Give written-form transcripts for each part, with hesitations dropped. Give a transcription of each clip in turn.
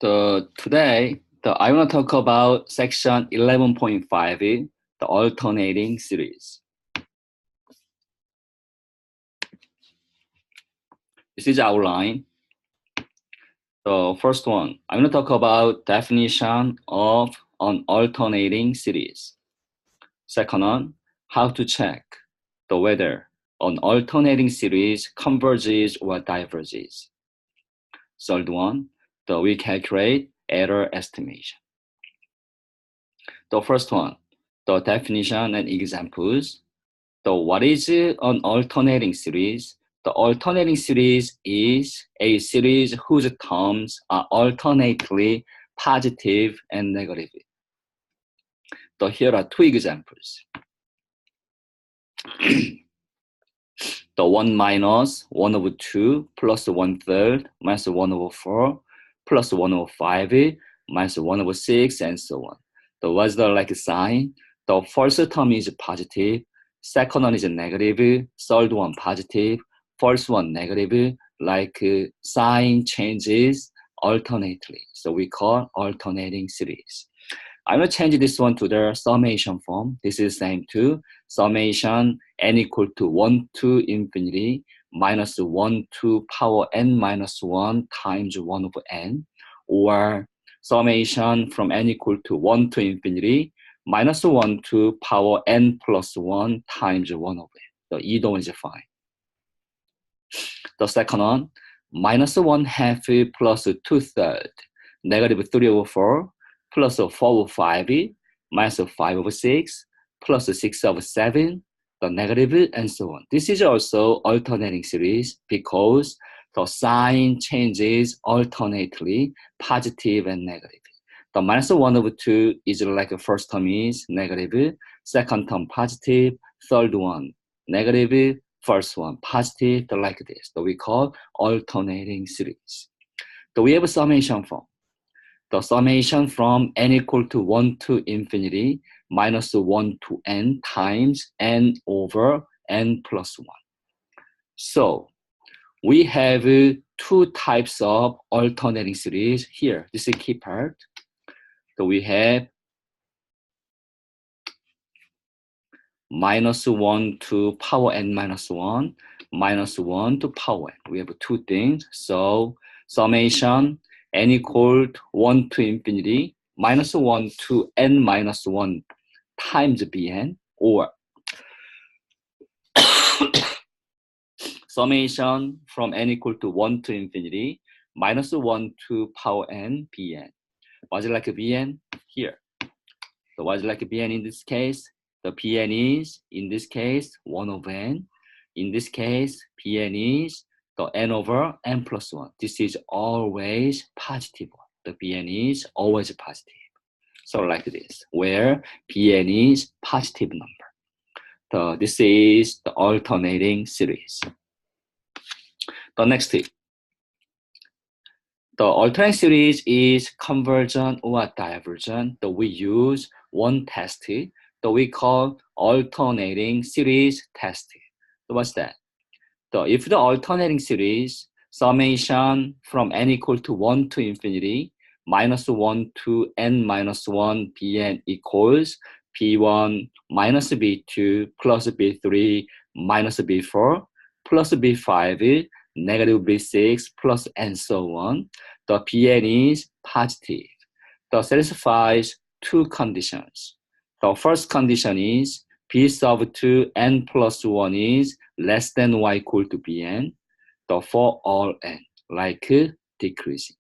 Today, I want to talk about section 11.5, the alternating series. This is outline. The first one, I'm going to talk about definition of an alternating series. Second one, how to check whether an alternating series converges or diverges. Third one, we calculate error estimation. The first one, the definition and examples. What is an alternating series? The alternating series is a series whose terms are alternately positive and negative. Here are two examples. The 1 minus 1 over 2 plus 1/3 minus 1 over 4 plus 1 over 5 minus 1 over 6 and so on. What's the sign? The first term is positive, second one is negative, third one positive, first one negative, sign changes alternately. So we call alternating series. I'm going to change this one to the summation form. This is same to summation n equal to 1 to infinity minus 1 to power n minus 1 times 1 over n, or summation from n equal to 1 to infinity minus 1 to power n plus 1 times 1 over n. Either one is fine. The second one, minus 1/2 plus 2/3, negative 3 over 4, plus 4 over 5, minus 5 over 6, plus 6 over 7, the negative, and so on. This is also alternating series because the sign changes alternately, positive and negative. The minus 1 over 2 is first term is negative, second term positive, third one negative, first one positive, like this. We call alternating series. We have a summation form. The summation from n equal to 1 to infinity minus 1 to n times n over n plus 1. So we have two types of alternating series here. This is the key part. So we have minus 1 to power n minus 1, minus 1 to power n. We have two things. So summation n equal to 1 to infinity minus 1 to n minus 1 times bn, or summation from n equal to 1 to infinity minus 1 to power n bn. What's it bn? Here. So what's bn in this case? The bn is, in this case, 1 over n. In this case, bn is the n over n plus 1. This is always positive. The bn is always positive. So like this, where bn is positive number. This is the alternating series. The next tip. The alternating series is convergent or divergent. We use one test that we call alternating series test. So what's that? If the alternating series summation from n equal to 1 to infinity minus 1 to n minus 1 bn equals b1 minus b2 plus b3 minus b4 plus b5 negative b6 plus and so on, the bn is positive. That satisfies two conditions. The first condition is b sub 2 n plus 1 is less than or equal to bn, for all n, decreasing.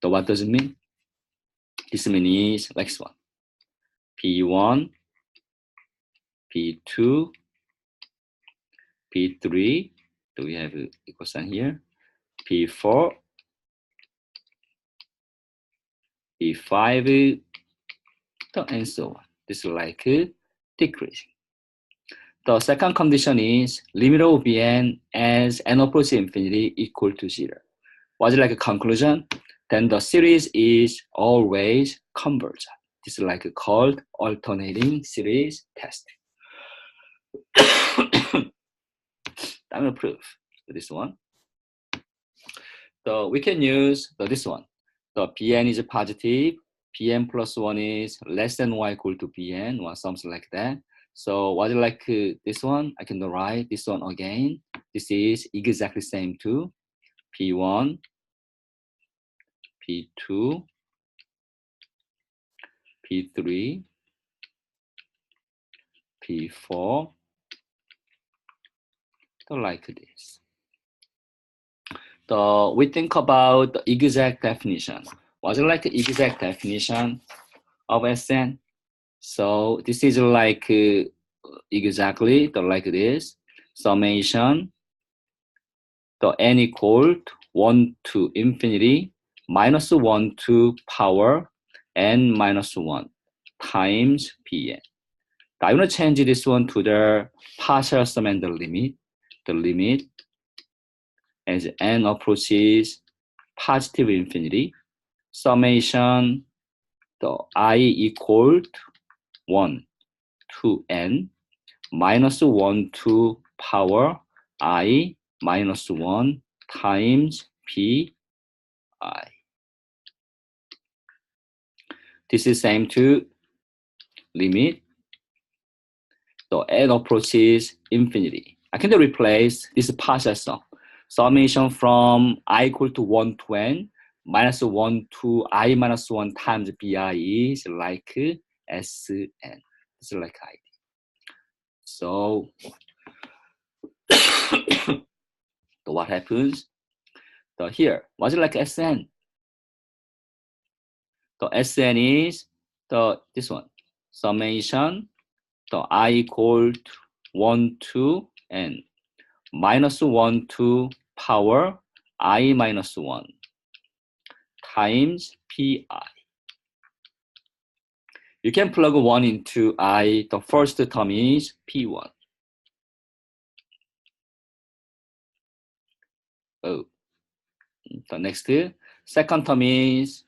What does it mean? This means next one. b1, b2, b3, do we have equal sign here? b4, b5, and so on. This is decreasing. The second condition is limit of bn as n approaches infinity equal to 0. What's a conclusion? Then the series is always convergent. This is called alternating series test. I'm going to prove this one. So we can use this one. the Bn is positive, Bn plus 1 is less than or equal to Bn or something like that. So what is like this one? I can write this one again. This is exactly same to P1, P2, P3, P4, so like this. We think about the exact definition. What's like the exact definition of Sn? So this is like exactly like this. Summation the n equal to 1 to infinity minus 1 to power n minus 1 times Pn. Now I'm going to change this one to the partial sum and the limit. The limit as n approaches positive infinity, summation the I equal to 1 to n minus 1 to power I minus 1 times Pi. This is same to limit the n approaches infinity. I can replace this partial sum. Summation from I equal to 1 to n minus 1 to I minus 1 times Bi is like Sn. It's like I. So what happens? So here, what's it like Sn? The Sn is this one. Summation I equal to 1 to n minus 1 to power I minus 1 times Pi. You can plug 1 into I. The first term is P1. Oh, the next second term is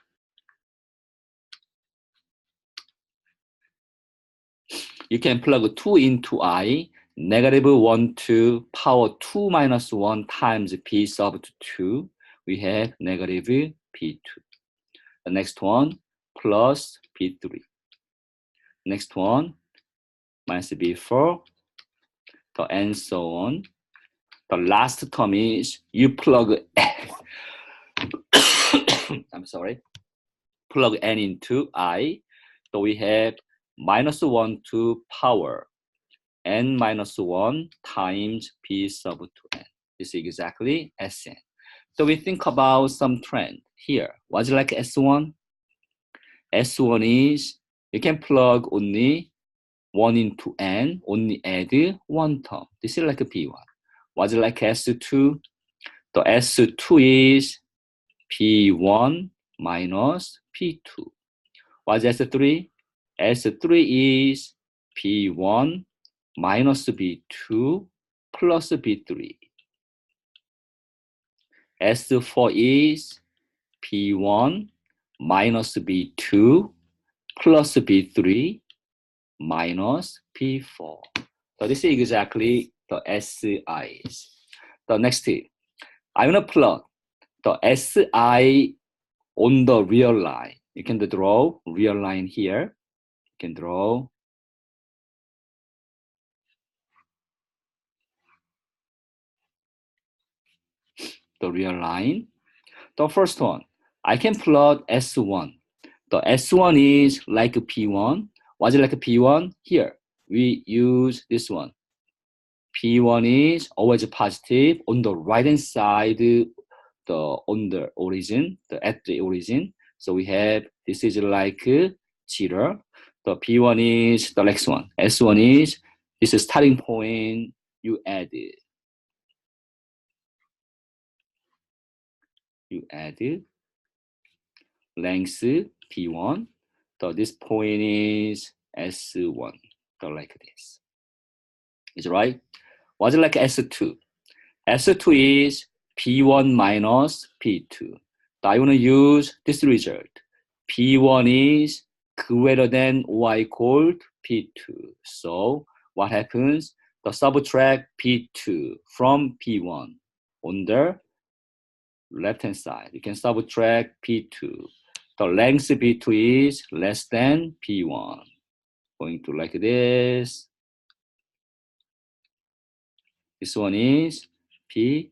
you can plug 2 into I. Negative 1 to power 2 minus 1 times P sub 2. We have negative P2. The next one plus P3. Next one minus B4, and so on. The last term is you plug I'm sorry, plug n into I. So we have minus 1 to power n minus 1 times P sub 2n. This is exactly Sn. So we think about some trend here. What's like S1? S1 is you can plug only 1 into n, only add one term. This is like a P1. What's like S2? The S2 is P1 minus P2. What's S3? S3 is P1 minus B2 plus B3. S4 is P1 minus B2 plus B3 minus P4. So this is exactly the SIs. The next thing, I'm going to plug the SI on the real line. You can draw real line here. You can draw the real line. The first one, I can plot S1. The S1 is like P1. What's it like P1? Here, we use this one. P1 is always positive on the right hand side, on the origin, at the origin. So we have, this is like 0. The P1 is the next one. S1 is, this is starting point, you add it. You add it. Length P1. So this point is S1. So like this. Is right? What's it like S2? S2 is P1 minus P2. So I want to use this result. P1 is greater than or equal to P2. So what happens? The subtract P2 from P1 on the left hand side. You can subtract P2 the length B2 is less than B1. Going to like this. This one is B2.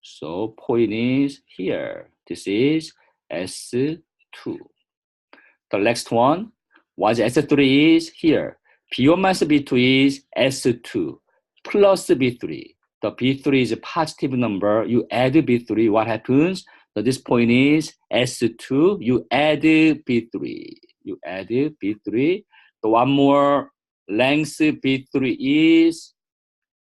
So point is here. This is S2. The next one was S3 is here. B1 minus B2 is S2 plus B3. The B3 is a positive number. You add B3, what happens? So this point is S2, you add B3. You add B3. The one more length B3 is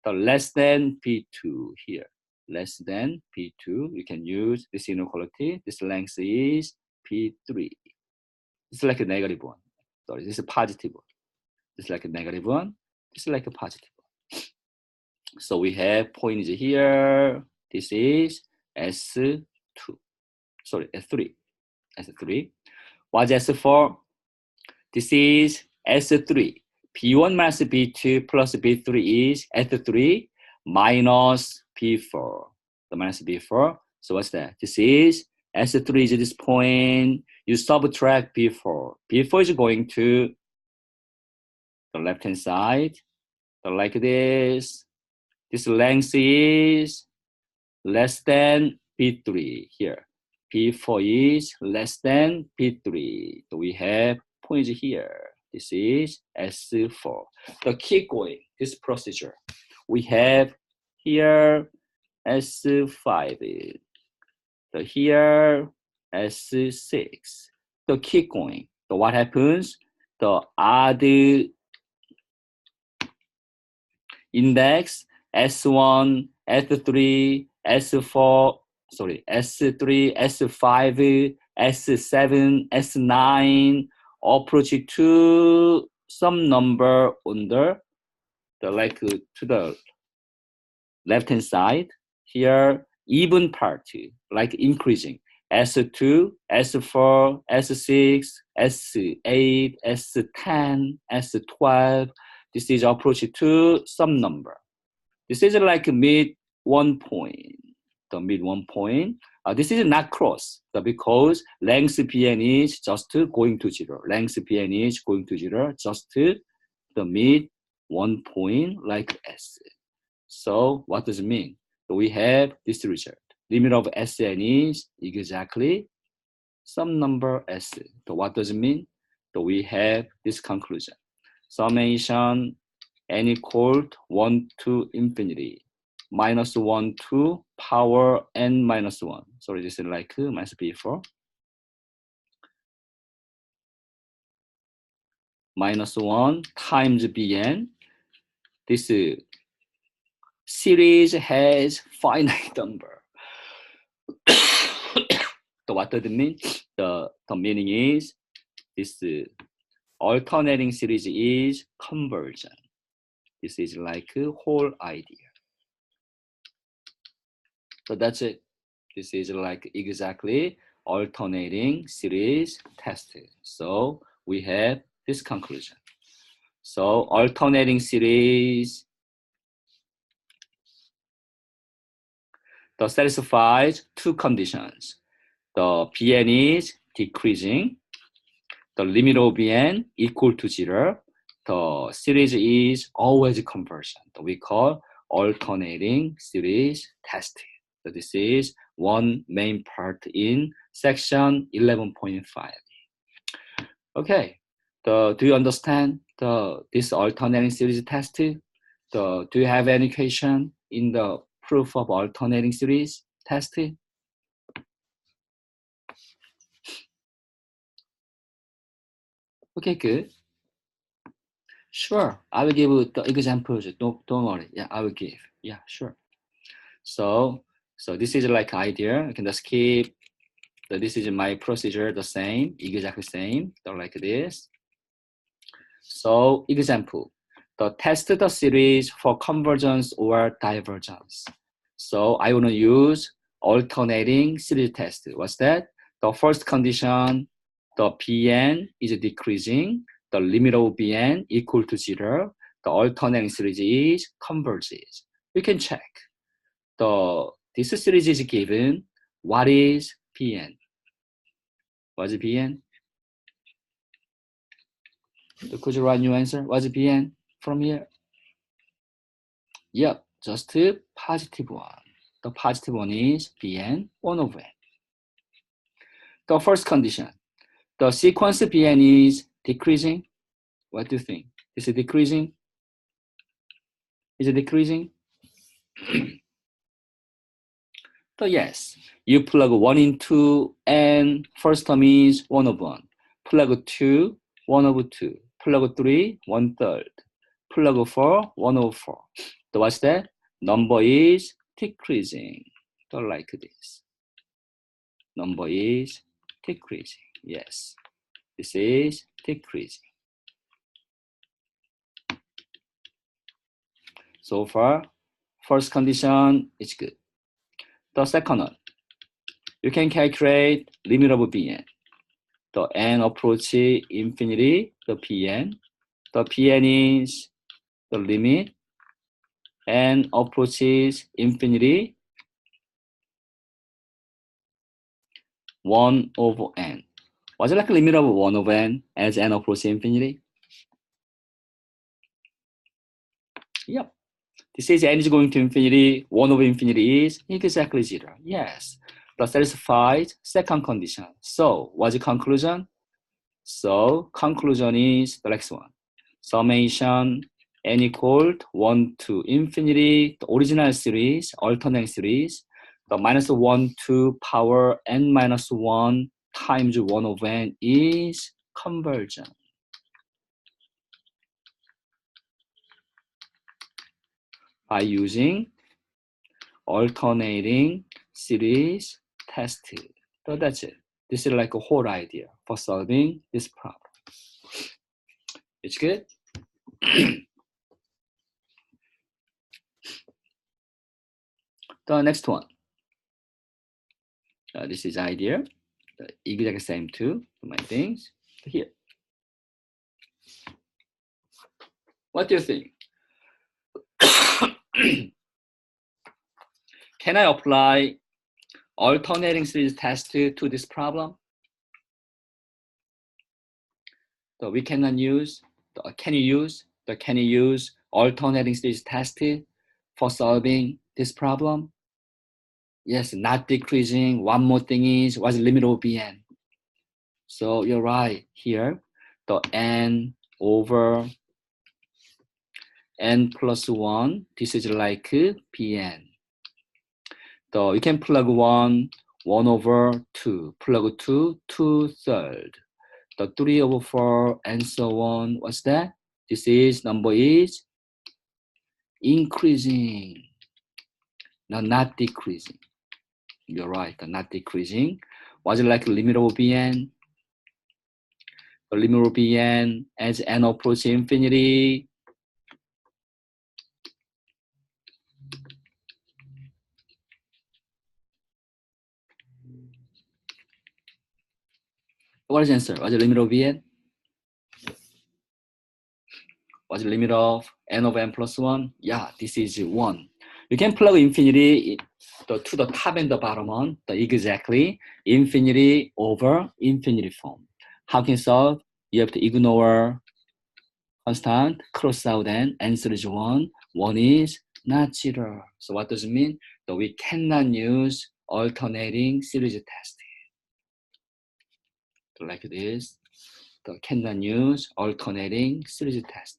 the less than B2 here. Less than B2. You can use this inequality. This length is B3. It's like a negative one. Sorry, this is a positive one. This is like a negative one. This is like a positive one. So we have points here. This is S2. Sorry, S3. S3. What's S4? This is S3. B1 minus B2 plus B3 is S3 minus B4. The minus B4. So what's that? This is S3 is this point. You subtract B4. B4 is going to the left-hand side. So like this. This length is less than B3 here. B4 is less than B3. So we have points here. This is S4. So keep going, this procedure. We have here S5. So here S6. So keep going. So what happens? The odd index S1, S3, S4, sorry, S3, S5, S7, S9 approach to some number under the like to the left hand side. Here even part like increasing S2, S4, S6, S8, S10, S12. This is approach to some number. This is like mid 1 point. The mid 1 point. This is not cross because length Bn is just going to 0. Length Bn is going to 0, just the mid 1 point like S. So what does it mean? So we have this result. Limit of Sn is exactly some number S. So what does it mean? So we have this conclusion. Summation n equal to 1 to infinity. Minus 1 to power n minus 1. Sorry, this is like minus B4. Minus 1 times Bn. This series has finite number. So what does it mean? The meaning is this alternating series is conversion. This is like a whole idea. So that's it. This is like exactly alternating series test. So we have this conclusion. So alternating series satisfies two conditions. The Bn is decreasing. The limit of Bn equal to 0. The series is always conversion. We call alternating series testing. So this is one main part in section 11.5. Okay, do you understand this alternating series test? Do you have any question in the proof of alternating series test? Okay, good. Sure, I will give you the examples. Don't worry. Yeah, I will give. Yeah, sure. So this is like idea. You can just keep. This is my procedure, the same, exactly same. So like this. So example, test the series for convergence or divergence. So I want to use alternating series test. What's that? The first condition, the Bn is decreasing. The limit of Bn equal to 0. The alternating series is converges. We can check. This series is given. What is Bn? What's Pn? So could you write new answer? What's Pn from here? Yep, just positive one. The positive one is Bn 1 over n. The first condition, the sequence Bn is decreasing. What do you think? Is it decreasing? Is it decreasing? So yes, you plug 1 into n, first term is 1 over 1. Plug 2, 1 over 2. Plug 3, 1/3. Plug 4, 1 over 4. So what's that? Number is decreasing. So like this. Number is decreasing. Yes, this is decreasing. So far, first condition is good. The second one, you can calculate limit of Bn. The n approach infinity, the Pn. The Pn is the limit. N approaches infinity, 1 over n. Was it like a limit of 1 over n as n approaches infinity? Yep. This is n is going to infinity, 1 over infinity is exactly 0. Yes. That satisfies second condition. So, what's the conclusion? So, conclusion is the next one. Summation n equal to 1 to infinity, the original series, alternating series, the minus 1 to power n minus 1 times 1 over n is conversion. By using alternating series test. So that's it. This is like a whole idea for solving this problem. It's good? The next one. This is idea. The exact same to my things here. What do you think? Can I apply alternating series test to this problem? So we cannot use, can you use alternating series test for solving this problem? Yes, not decreasing. One more thing is, what's the limit of Bn? So you're right here. The n over n plus 1, this is like Bn. So you can plug 1 over 2, plug 2, 2/3. The 3 over 4, and so on. What's that? This is number is increasing. No, not decreasing. You're right, not decreasing. What's it like limit of Bn? The limit of Bn as n approaches infinity. What is the answer? What's the limit of Bn? What's the limit of n over n plus 1? Yeah, this is 1. You can plug infinity to the top and the bottom one, the exactly infinity over infinity form. How can you solve? You have to ignore constant, cross out n, answer is 1. 1 is not 0. So what does it mean? That we cannot use alternating series test. Like this, cannot use alternating series test.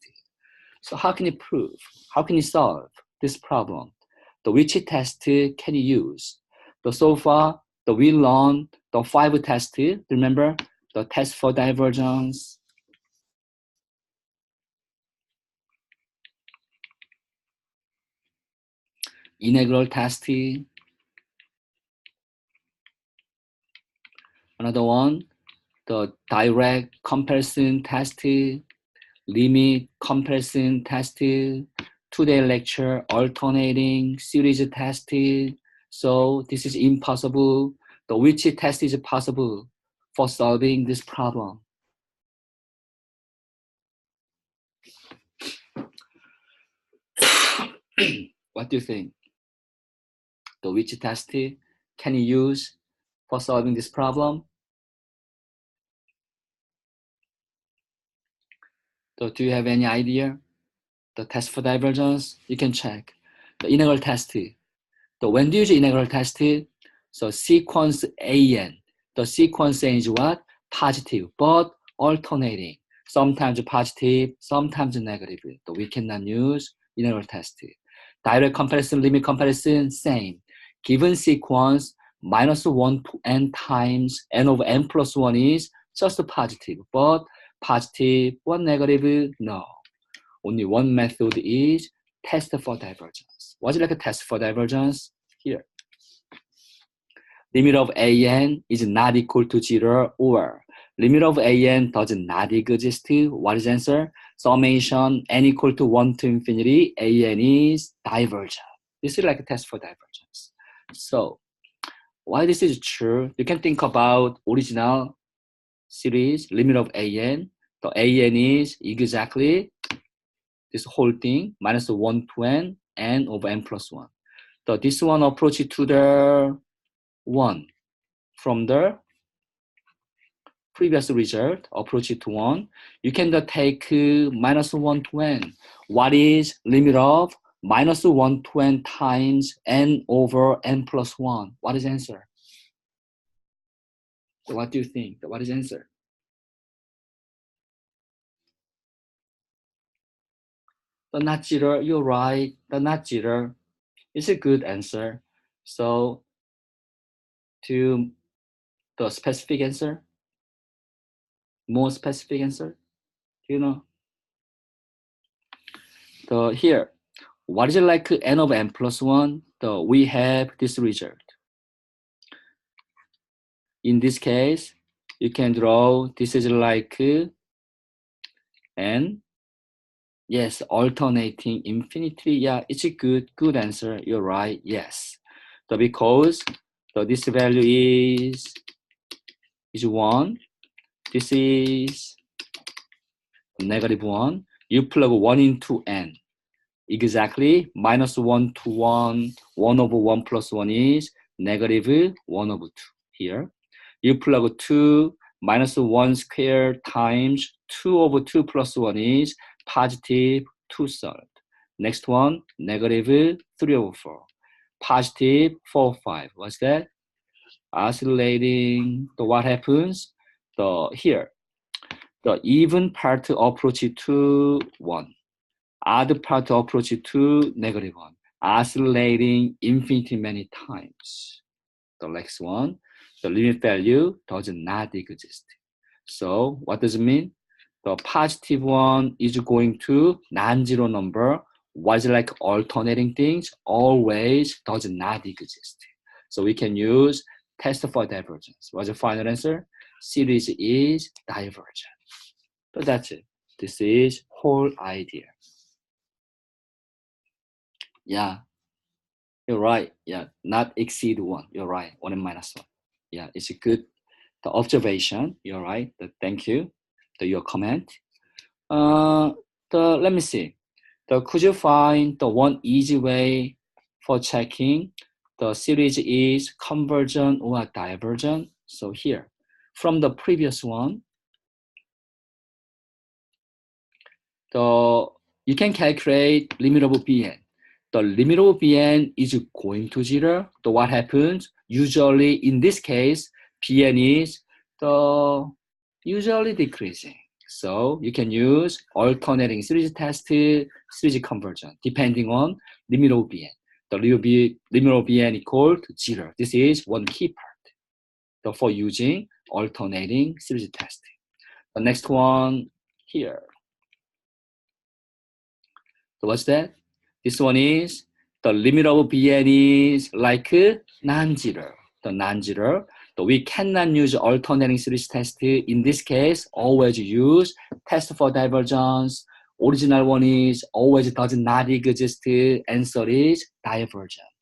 So how can you prove? How can you solve this problem? Which test can you use? So far, we learned the 5 tests. Remember the test for divergence, integral test, another one, the direct comparison test, limit comparison test, today lecture alternating series test. So this is impossible. Which test is possible for solving this problem? What do you think? Which test can you use for solving this problem? So do you have any idea? The test for divergence, you can check. The integral test. So when do you use integral test? So sequence AN. The sequence AN is what? Positive, but alternating. Sometimes positive, sometimes negative. So we cannot use integral test. Direct comparison, limit comparison, same. Given sequence, -1 to n times n over n plus 1 is just positive, but positive, what negative? No. Only one method is test for divergence. What's like a test for divergence? Here. Limit of an is not equal to 0 or limit of an does not exist. What is the answer? Summation n equal to 1 to infinity, an is divergent. This is like a test for divergence. So why this is true? You can think about original series, limit of an. The an is exactly this whole thing, -1 to n over n plus 1. So this one approach to the 1 from the previous result, approach to 1. You can take -1 to n. What is limit of -1 to n times n over n plus 1? What is the answer? So what do you think? What is the answer? The not 0, you're right. The not 0 is a good answer. So to the specific answer, more specific answer, you know, the here, what is it like n of n plus 1? The we have this result. In this case, you can draw this is like n. Yes, alternating infinity. Yeah, it's a good answer. You're right. Yes. So because this value is 1. This is -1. You plug 1 into n. Exactly -1 to 1, 1 over 1 plus 1 is -1 over 2 here. You plug 2, -1 squared times 2 over 2 plus 1 is positive 2/3. Next one, -3 over 4. Positive 4, 5. What's that? Oscillating. So what happens? Here, the even part approach to 1. Odd part approach to -1, oscillating infinity many times. The next one, the limit value does not exist. So what does it mean? The positive one is going to non-zero number. Was like alternating things, always does not exist. So we can use test for divergence. What's the final answer? Series is divergent. So that's it. This is whole idea. Yeah, you're right. Yeah, not exceed 1. You're right. 1 and -1. Yeah, it's a good the observation. You're right. Thank you. Your comment. Let me see. Could you find the one easy way for checking the series is convergent or divergent? So here, from the previous one, you can calculate limit of Bn. The limit of Bn is going to 0. So what happens? Usually in this case, Bn is usually decreasing. So you can use alternating series test, series conversion, depending on limit of Bn. The limit of Bn equal to 0. This is one key part. So for using alternating series test. The next one here. So what's that? This one is the limit of Bn is like non-zero. The non-zero. So we cannot use alternating series test. In this case, always use test for divergence. Original one is always does not exist. Answer is divergent.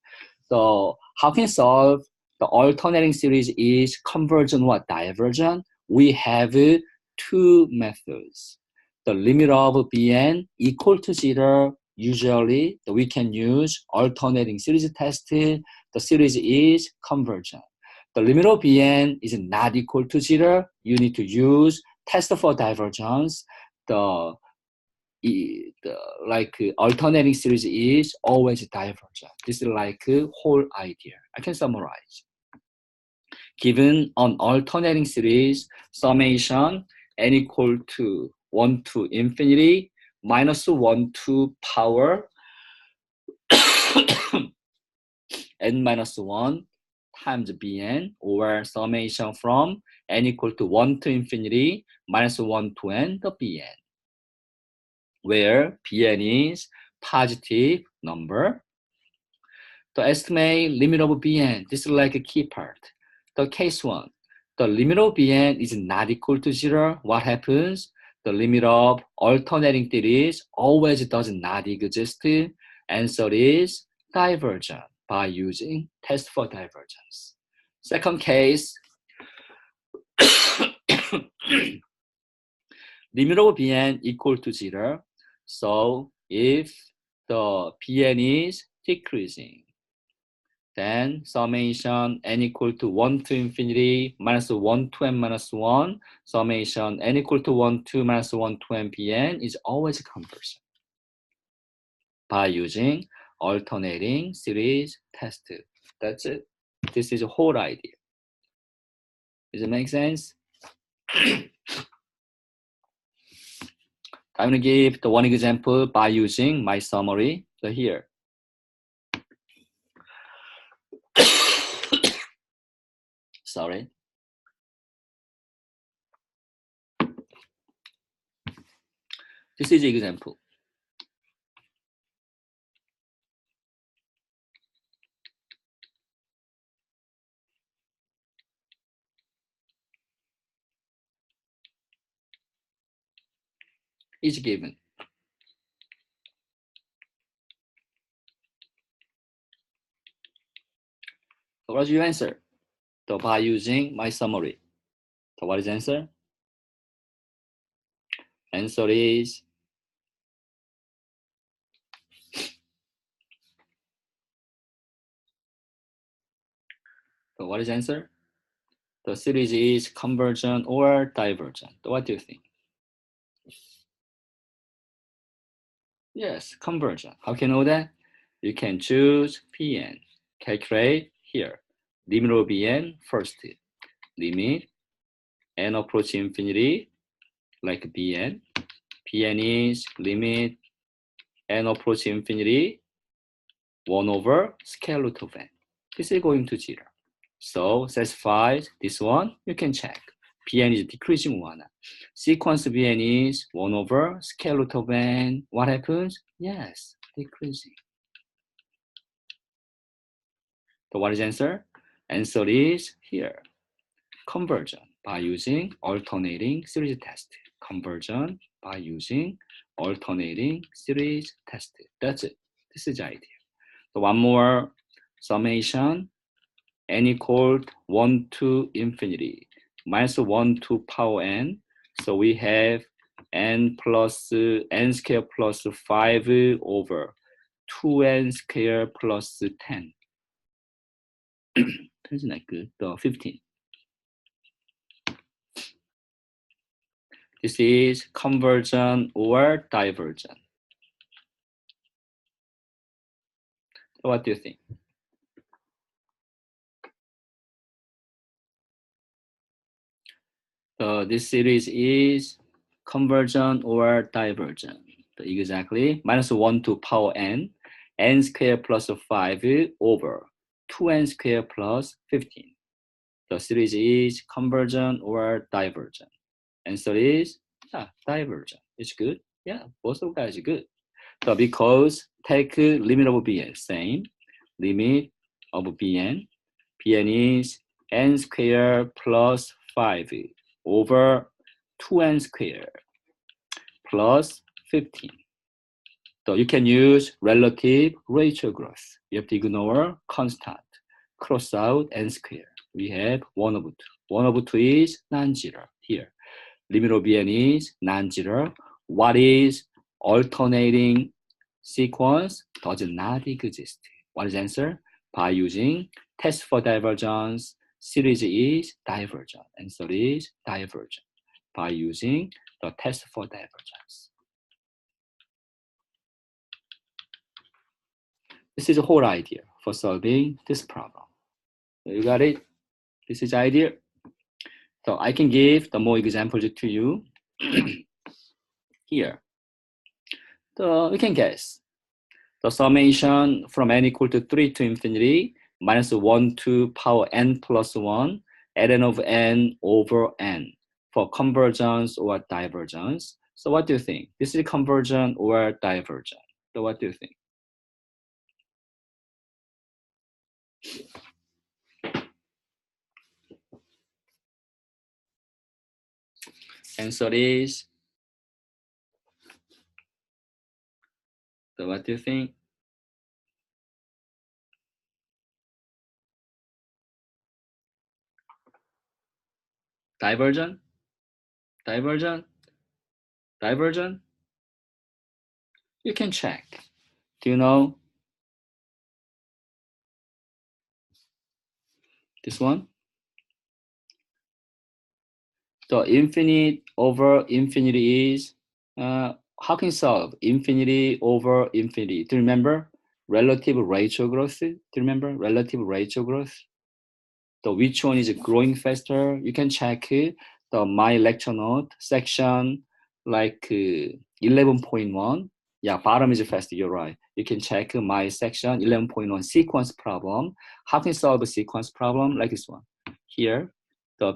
So how can solve the alternating series is convergent or divergent? We have two methods. The limit of Bn equal to 0, usually we can use alternating series test. The series is convergent. The limit of Bn is not equal to 0. You need to use test for divergence. The like alternating series is always divergent. This is like a whole idea. I can summarize. Given an alternating series, summation n equal to 1 to infinity minus 1 to power n minus 1 times bn, or summation from n equal to 1 to infinity minus 1 to n the bn, where bn is positive number. The estimate limit of bn, this is like a key part. The case 1, the limit of bn is not equal to 0. What happens? The limit of alternating theories always does not exist. Answer is divergent by using test for divergence. Second case, limit of bn equal to 0. So if the bn is decreasing, then summation n equal to 1 to infinity minus 1 to n minus 1, summation n equal to 1 to minus 1 to n bn is always conversion by using alternating series test. That's it. This is a whole idea. Does it make sense? I'm going to give the one example by using my summary here. Sorry. This is the example. Is given. So what is your answer? So by using my summary. So what is the answer? Answer is so what is the answer? The series is convergent or divergent. So what do you think? Yes, convergent. How can you know that? You can choose Pn. Calculate here. Limit of Bn first. Limit n approach infinity like Bn. Bn is limit n approach infinity 1 over square root of n. This is going to 0. So satisfies this one, you can check. Bn is decreasing 1. Sequence Bn is 1 over square root of n. What happens? Yes, decreasing. So what is the answer? Answer is here. Conversion by using alternating series test. Conversion by using alternating series test. That's it. This is the idea. So one more summation. N equaled 1 to infinity minus 1 to power n. So we have n plus n square plus 5 over 2n square plus 10. Isn't that good? 15. This is convergent or divergent. So what do you think? This series is convergent or divergent. Exactly. Minus 1 to power n, n squared plus 5 over 2n squared plus 15. The series is convergent or divergent. Answer is divergent. It's good. Yeah, both of guys are good. So because take limit of bn, same. Limit of bn. bn is n squared plus 5 over 2n squared plus 15. So you can use relative ratio growth. You have to ignore constant. Cross out n squared. We have 1 over 2. 1 over 2 is non-zero here. Limit of bn is non-zero. What is alternating sequence? Does not exist. What is the answer? By using test for divergence, series is divergent. Answer is divergent by using the test for divergence. This is the whole idea for solving this problem. You got it? This is the idea. So I can give the more examples to you here. So we can guess. The summation from n equal to 3 to infinity minus 1 to power n plus 1 ln of n over n for convergence or divergence. So what do you think? This is convergent or divergent? So what do you think? Answer is, so what do you think? Divergent? Divergent? Divergent? You can check. Do you know this one? So infinite over infinity is, how can you solve infinity over infinity? Do you remember relative rate of growth? Do you remember relative rate of growth? So which one is growing faster? You can check the my lecture note section like 11.1. Yeah, bottom is faster, you're right. You can check my section 11.1 sequence problem. How can you solve a sequence problem like this one? Here, the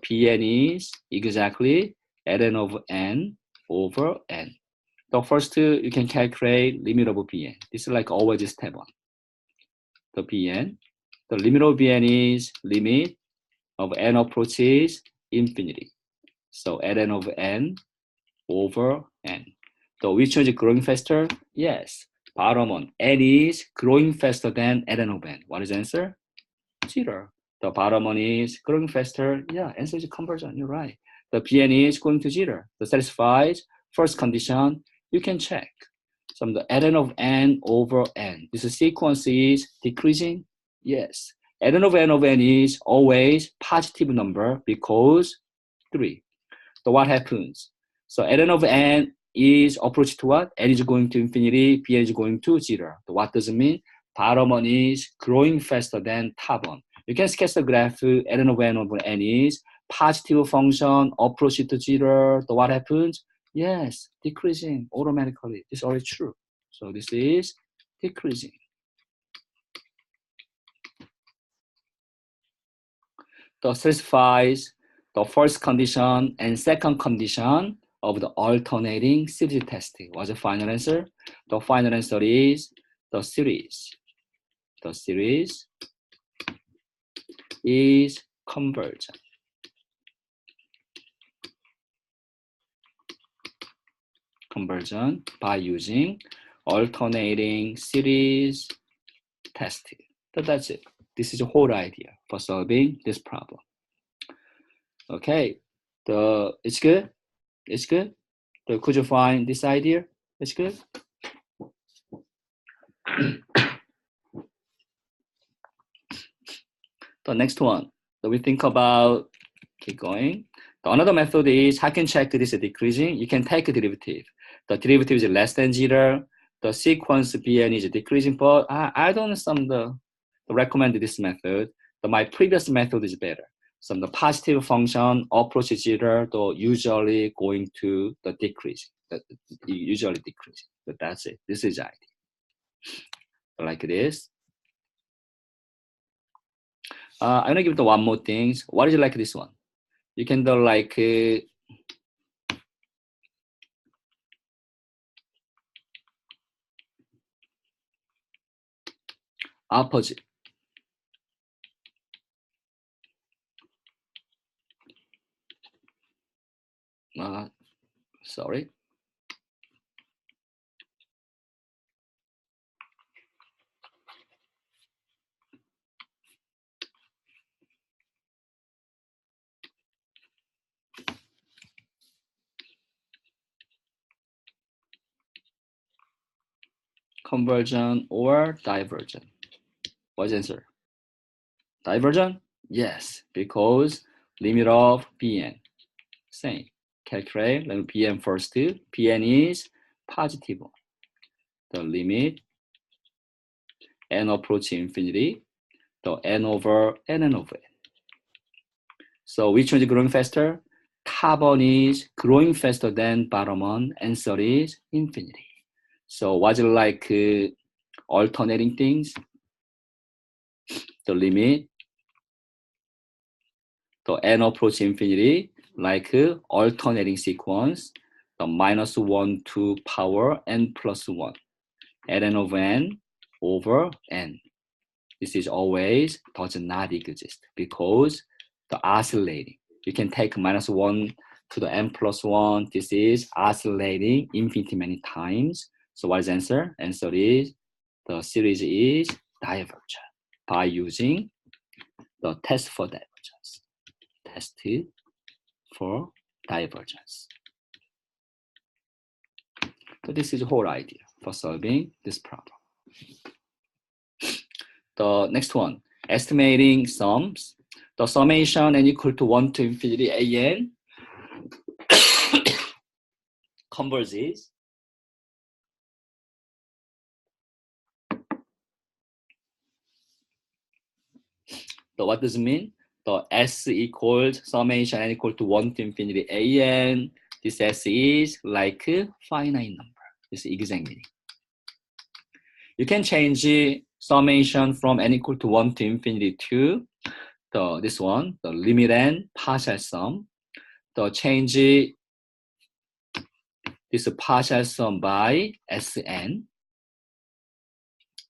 Pn is exactly ln of n over n. So first, you can calculate limit of Pn. This is like always step one. The Pn, the limit of Pn is limit of n approaches infinity. So ln of n over n. So which one is growing faster? Yes. Bottom one, n is growing faster than ln of n. What is the answer? 0. The bottom one is growing faster. Yeah, answer is conversion. You're right. The Pn is going to 0. The satisfies first condition. You can check. So the ln of n over n. This sequence is decreasing. Yes. ln of n is always positive number because 3. So what happens? So ln of n is approach to what? N is going to infinity, Pn is going to 0. So what does it mean? Bottom one is growing faster than top one. You can sketch the graph ln of n over n is positive function approach to 0. So what happens? Yes, decreasing automatically. This is already true. So this is decreasing. So satisfies the first condition and second condition of the alternating series testing. What's the final answer? The final answer is the series. The series is convergent. Convergent by using alternating series testing. So that's it. This is the whole idea for solving this problem. Okay, it's good. It's good. So could you find this idea? It's good. The next one that we think about, keep going. The another method is how can check this is decreasing. You can take a derivative. The derivative is less than 0. The sequence Bn is decreasing, but I don't recommend this method. My previous method is better. So the positive function approaches 0, though usually going to the decrease. Usually decrease. But that's it. This is the idea. Like this. I'm gonna give it one more thing. What is it like this one? You can do like opposite. Sorry. Convergent or divergent? What's the answer? Divergent? Yes, because limit of Pn. Same. Calculate, let me Pn first. Pn is positive. the limit n approach infinity, the n over n over n. So which one is growing faster? Top one is growing faster than bottom one. Answer is infinity. So was it like alternating things? The limit, the n approach infinity, like alternating sequence, the -1 to power n plus 1, n over n over n. This is always does not exist because the oscillating. You can take -1 to the n plus 1. This is oscillating infinity many times. So what is the answer? Answer is the series is divergent by using the test for divergence. Test for divergence. So this is the whole idea for solving this problem. The next one, estimating sums. The summation n equal to 1 to infinity an converges. So what does it mean? The s equals summation n equal to 1 to infinity an. This s is like a finite number. This is exact meaning. You can change summation from n equal to 1 to infinity to this one, the limit n partial sum. The change this partial sum by Sn.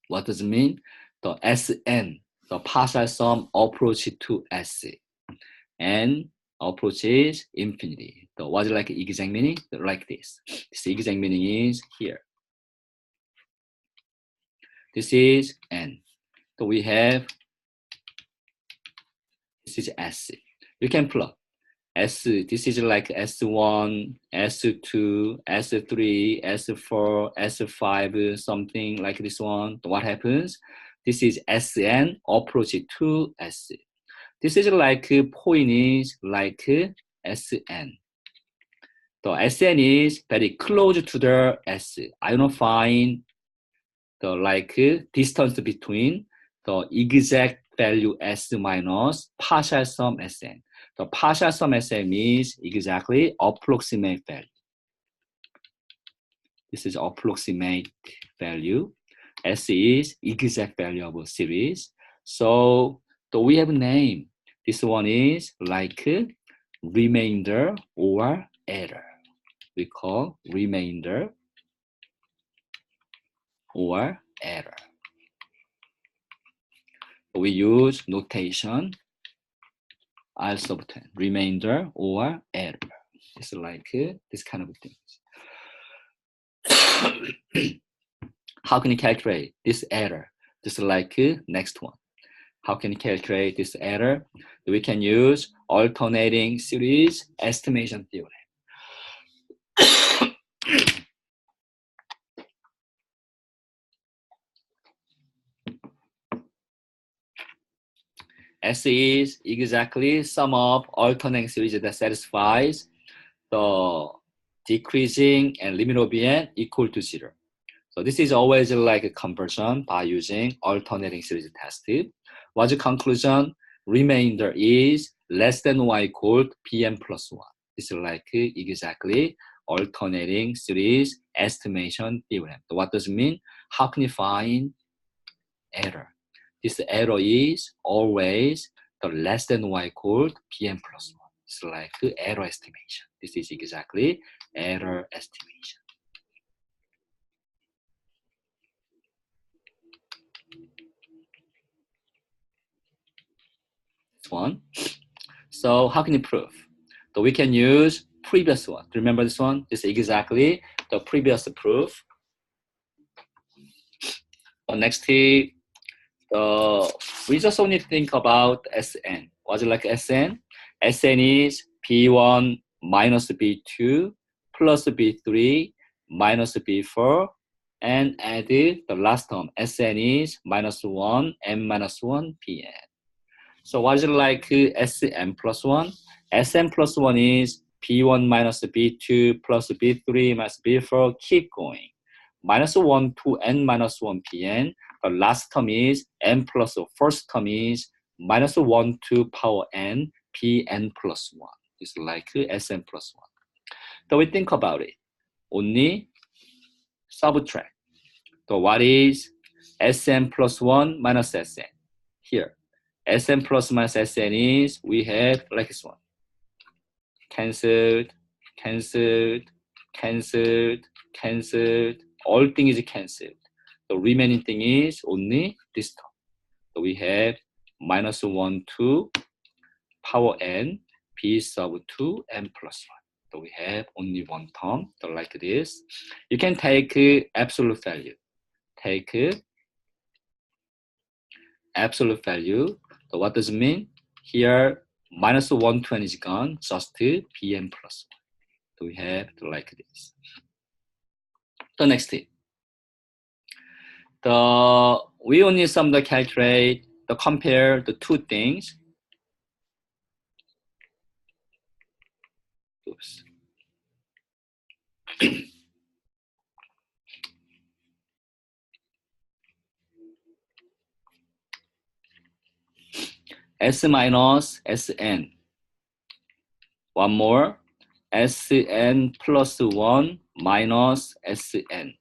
What does it mean? The Sn, the partial sum approach to S, and approaches infinity. So what's like exact meaning? Like this. This exact meaning is here. This is n. So we have, this is S. You can plot S, this is like S1, S2, S3, S4, S5, something like this one. What happens? This is Sn approach to S. This is like point is like Sn. The Sn is very close to the S. I don't find the like distance between the exact value S minus partial sum Sn. The partial sum Sn is exactly approximate value. This is approximate value. S is exact value of a series. So we have a name. This one is like remainder or error. We call remainder or error. We use notation I sub 10, remainder or error. It's like this kind of things. How can you calculate this error? Just like next one. How can you calculate this error? We can use alternating series estimation theorem. S is exactly sum of alternating series that satisfies the decreasing and limit of n equal to 0. So this is always like a conversion by using alternating series test. What's the conclusion? Remainder is less than y equal bn plus 1. This is like exactly alternating series estimation theorem. So what does it mean? How can you find error? This error is always the less than y equal bn plus 1. It's like error estimation. This is exactly error estimation. This one. So how can you prove? So we can use previous one. Remember this one? This is exactly the previous proof. Next, we just only think about Sn. What's it like Sn? Sn is B1 minus B2 plus B3 minus B4 and add the last term. Sn is -1 n minus 1 Pn. So what is it like Sn plus 1? Sn plus 1 is B1 minus B2 plus B3 minus B4, keep going. minus 1 to n minus 1 pn. The last term is n plus the first term is minus 1 to power n pn plus 1. It's like Sn plus 1. So we think about it. Only subtract. So what is Sn plus 1 minus Sn? Here. Sn plus minus Sn is, we have like this one. Cancelled, cancelled, cancelled, cancelled. All thing is cancelled. The remaining thing is only this term. So we have minus 1 to power n p sub 2 n plus 1. So we have only one term, so like this. You can take absolute value. Take absolute value. So what does it mean? Here, minus 120 is gone, just pn plus 1. So we have like this. The next tip. We only sum the calculate, the compare the two things. Oops. S minus Sn. One more. Sn plus 1 minus Sn.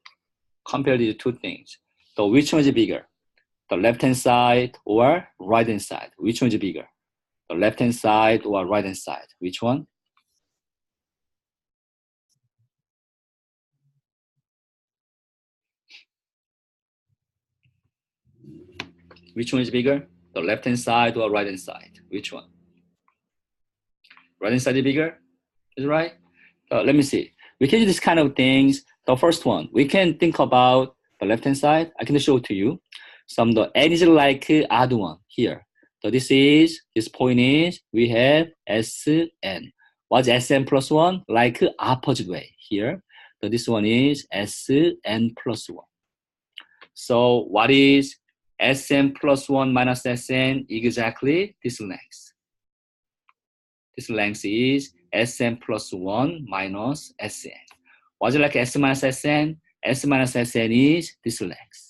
Compare these two things. So which one is bigger? The left-hand side or right-hand side? Which one is bigger? The left-hand side or right-hand side? Which one? Which one is bigger? The left-hand side or right-hand side? Which one? Right-hand side is bigger? Is it right? Let me see. We can do this kind of things. The first one, we can think about the left-hand side. I can show it to you. Some the n is like odd one here. So this point is, we have Sn. What's Sn plus 1? Like opposite way here. So this one is Sn plus 1. So what is Sn plus 1 minus Sn? Exactly this length. This length is Sn plus 1 minus Sn. What's it like S minus Sn? S minus Sn is this length.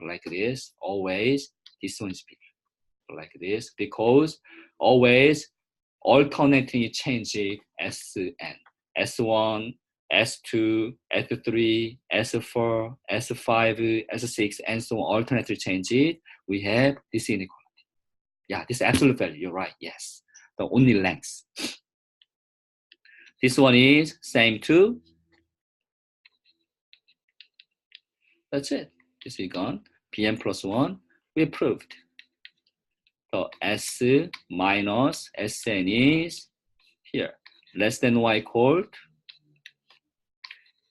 Like this, always this one is bigger. Like this, because always alternating change Sn. S1, S2, S3, S4, S5, S6, and so on, alternately change it. We have this inequality. Yeah, this absolute value, you're right, yes. The only length. This one is same too. That's it. This is gone. Pn plus 1, we proved. So S minus Sn is here. Less than or equal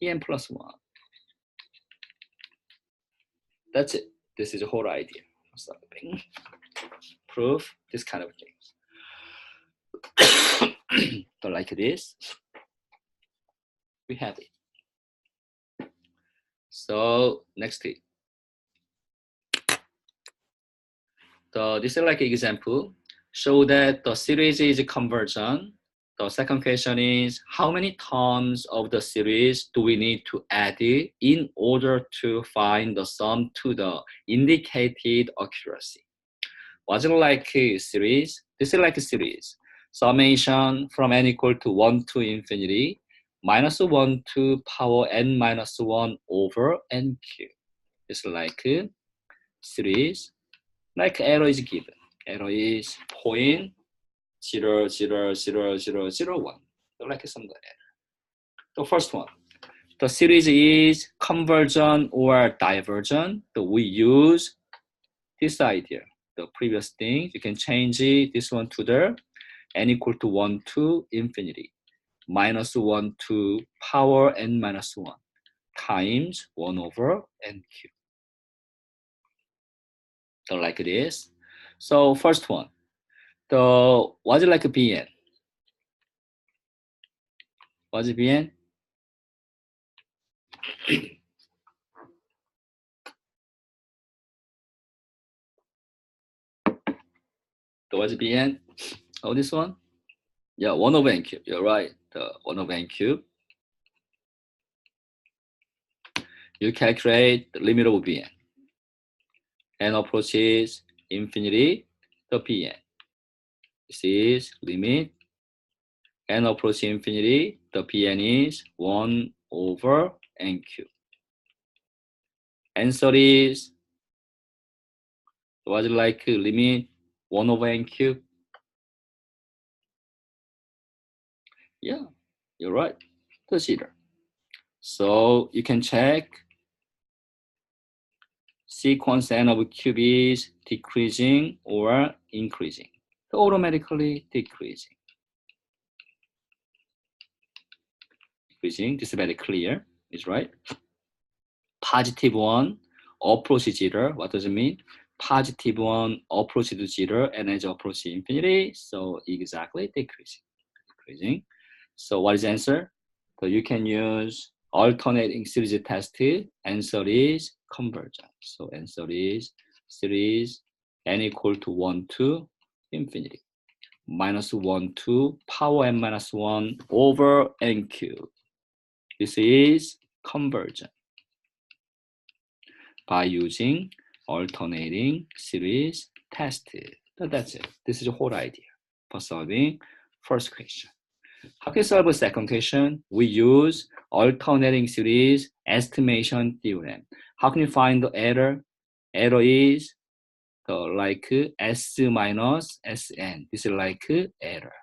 En plus 1. That's it. This is the whole idea of something. Prove this kind of things. So like this, we have it. So next thing. So this is like an example. Show that the series is convergent. The second question is, how many terms of the series do we need to add in order to find the sum to the indicated accuracy? Was it like a series? This is like a series. Summation from n equal to 1 to infinity, minus 1 to power n minus 1 over n cube. It's like a series. Like error is given. Error is 0.0000001. So like some error. The first one. The series is convergent or divergent. So we use this idea. The previous thing, you can change it, this one to the n equal to 1 to infinity. Minus 1 to power n minus 1 times 1 over n cube. So like this. So first one, what's it like a Bn? What's it Bn? So what's Bn? Oh, this one? Yeah, 1 over n cube. You're right. The 1 over n cube. you calculate the limit of Bn. N approaches infinity, the Bn. This is limit. N approaches infinity, the Bn is 1 over n cube. Answer is, was like limit 1 over n cube? Yeah, you're right. Consider. So you can check sequence n of cube is decreasing or increasing. So automatically decreasing. Decreasing, this is very clear, is right. Positive 1 approach 0. What does it mean? Positive 1 approach to 0 and as approach infinity. So exactly decreasing. So what is the answer? So you can use alternating series test. Answer is convergence. So answer is series n equal to 1 to infinity. Minus 1 to power n minus 1 over n cube. This is convergence by using alternating series test. So that's it. This is the whole idea for solving first question. How can we solve a second question? We use alternating series estimation theorem. How can you find the error? Error is like S minus Sn. This is like error.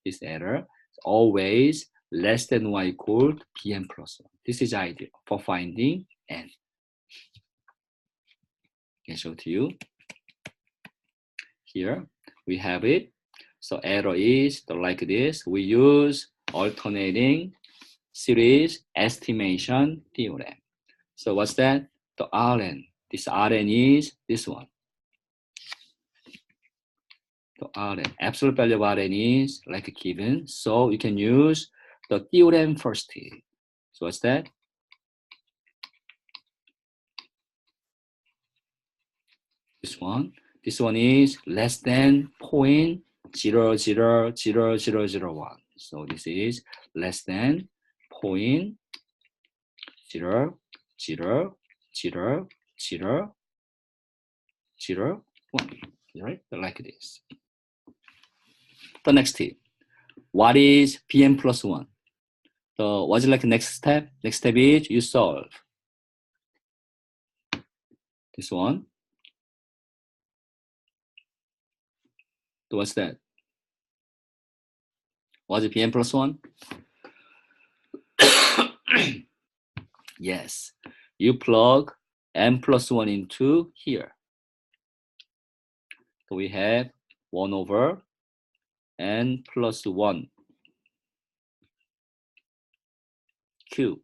This error is always less than or equal to Bn plus 1. This is ideal for finding n. I can show to you. Here we have it. So error is like this. We use alternating series estimation theorem. So what's that? The Rn. This Rn is this one. The Rn. Absolute value of Rn is like given. So you can use the theorem first. So what's that? This one. This one is less than 0.000001. So this is less than 0.0000001. Right? Like this. The next tip. What is Bn plus 1? So what's like next step? Next step is you solve this one. So what's that? What's Bn plus 1? Yes, you plug n plus 1 into here. So we have 1 over n plus 1 cube.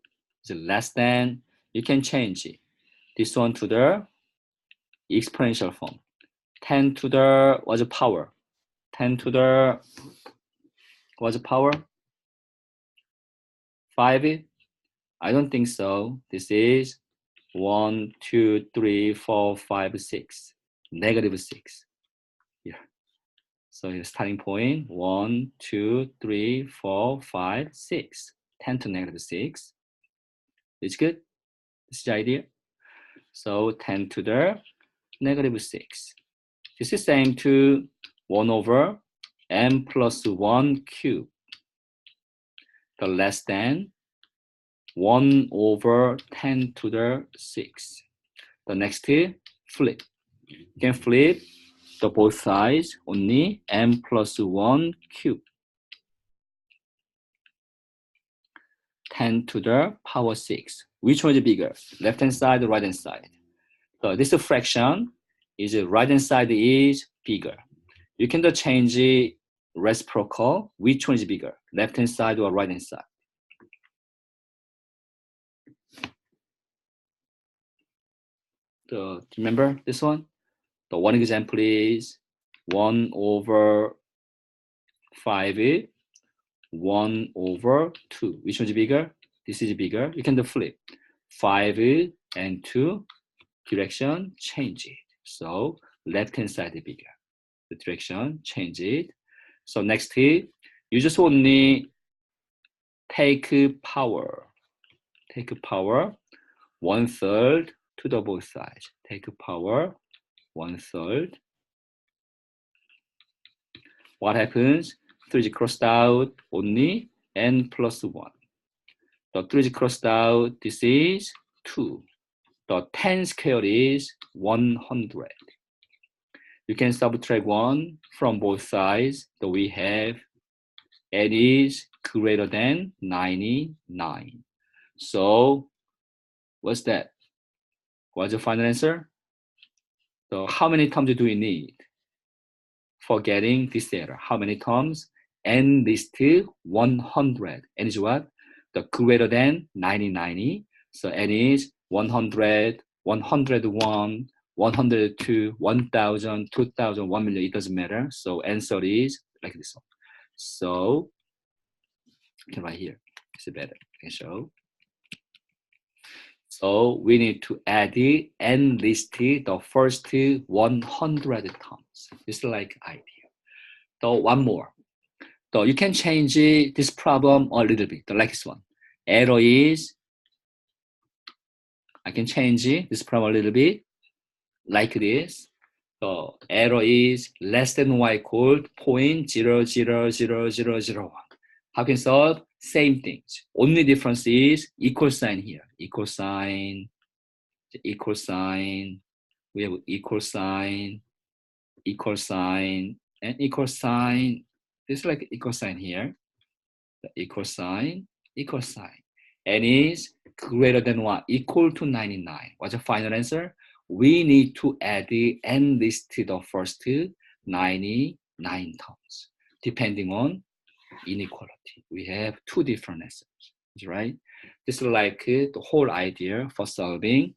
Is less than, you can change it. This one to the exponential form. 10 to the, what's the power? 10 to the, what's the power? 5? I don't think so. This is 1, 2, 3, 4, 5, 6. Negative 6. Yeah. So your starting point, 1, 2, 3, 4, 5, 6. 10 to negative 6. It's good? This is the idea. So 10 to the negative 6. This is same to 1 over n plus 1 cube. The less than 1 over 10 to the 6. The next is flip. You can flip the both sides only n plus 1 cube. 10 to the power 6. Which one is bigger? Left hand side or right hand side? So this fraction is right hand side is bigger. You can change reciprocal. Which one is bigger? Left hand side or right hand side? Remember this one? The one example is 1 over 5, 1 over 2. Which one is bigger? This is bigger. You can do flip. 5 and 2 direction change it. So left hand side is bigger. The direction change it. So next you just only take power. Take power 1/3 to the both sides. Take power 1/3. What happens? 3 is crossed out, only n plus 1. The 3 is crossed out, this is 2. The 10 squared is 100. You can subtract 1 from both sides. So we have n is greater than 99. So what's that? What's the final answer? So how many terms do we need for getting this error? How many terms? N least 100. N is what? The greater than 99. So n is 100, 101, 102, 1000, 2000, 1 million. It doesn't matter. So answer is like this one. So you can write here. It's better. Okay, so we need to add the n list the first 100 terms. It's like idea. So one more. So you can change this problem a little bit. The next one. Error is, I can change this problem a little bit like this. So error is less than y equal 0.000001. How can solve? Same things. Only difference is equal sign here. Equal sign, equal sign. We have equal sign, equal sign, and equal sign. This is like equal sign here. The equal sign, equal sign. N is greater than 1, equal to 99. What's the final answer? We need to add the n list to the first 99 terms, depending on inequality. We have two different answers, right? This is like the whole idea for solving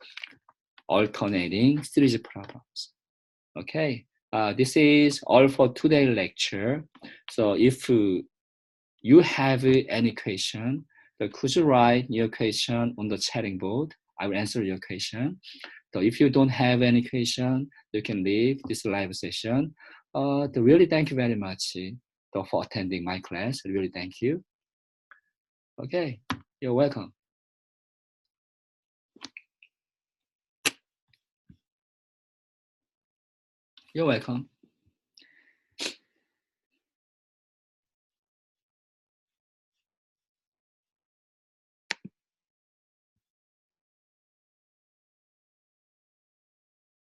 alternating series problems. Okay, this is all for today's lecture. So if you have any question, could you write your question on the chatting board? I will answer your question. So if you don't have any question, you can leave this live session. Really thank you very much for attending my class. Really thank you. Okay, you're welcome. You're welcome.